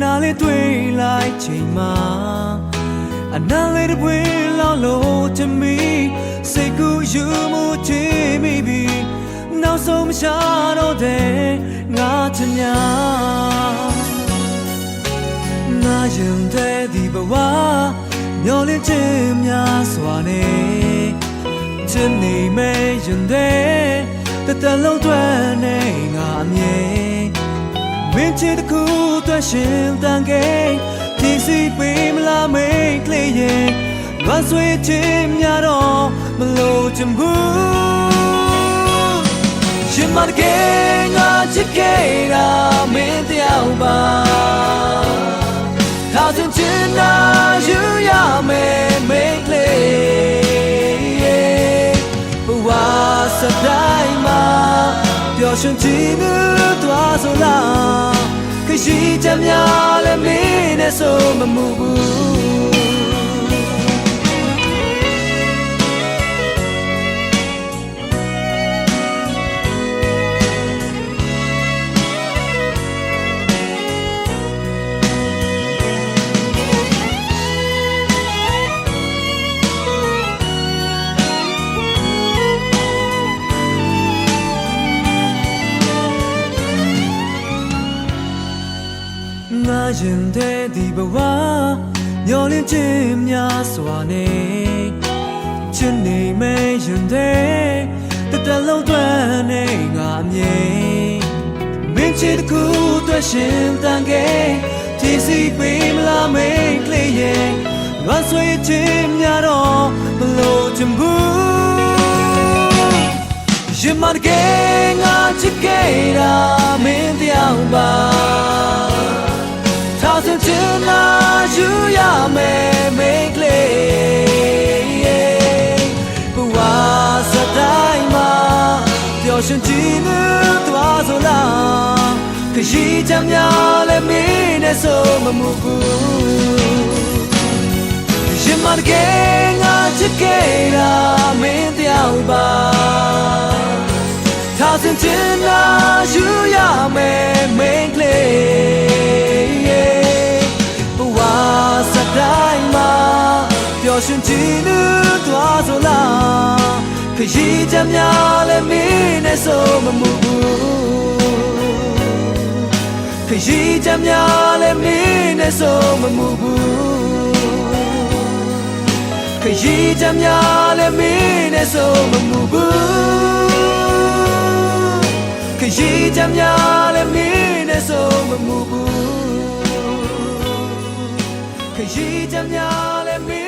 နာလေးတွေ့လိုက်ချိန်မှာအနာလေးတစ်ပွင့်လောက်လို့ချင်မိစိတ်ကူးယူမှုချင်မိပြီနောက်ဆုံးမရှာတော့တဲ့ငါချင်များငါရင်တဲ့ဒီဘဝမျောလင်းခြင်းများစွာနဲ့ချင်နေမဲရင်တဲ့တလုံးတွဲနေငါအမြဲမင်းချစ်တခုတွဲရှင်တန်ခဲ့ဒီစီပေးမလားမိတ်ကလေးရဲ့ငါဆွေးခြင်းများတော့မလို့ချင်ဘူးရှင်မတကယ်ငါချစ်ခဲ့တာမင်းတယောက်ပါ他曾经那有呀妹妹嘞，不话实在嘛，表现起你多少啦，可惜这么了没那什么目标。ငါရင်တဲ့ဒီဘဝမျောလင်းခြင်းများစွာနဲ့ချစ်နေမဲရင်တဲ့တလုံးတွဲနေငါအမြဲမင်းချစ်တခုတွဲရှင်တန်ခဲ့ဒီစီပေးမလားမိတ်ကလေးရဲ့ငါဆွေးခြင်းများတော့မလို့ချင်ဘူးရင်မတကယ်ငါချစ်ခဲ့တာမင်းတယောက်ပါ他曾经那有呀妹妹嘞，不话实在嘛，表现起你多少啦，可惜这么了没那什么目标。人嘛的给我只给了没掉吧，他曾经那有呀妹妹嘞。表现起你多少啦，可惜这么了没那什么目标，可惜这么了没那什么目标，可惜这么了没那什么目标，可惜这么了没那什么目标，可惜这么了没。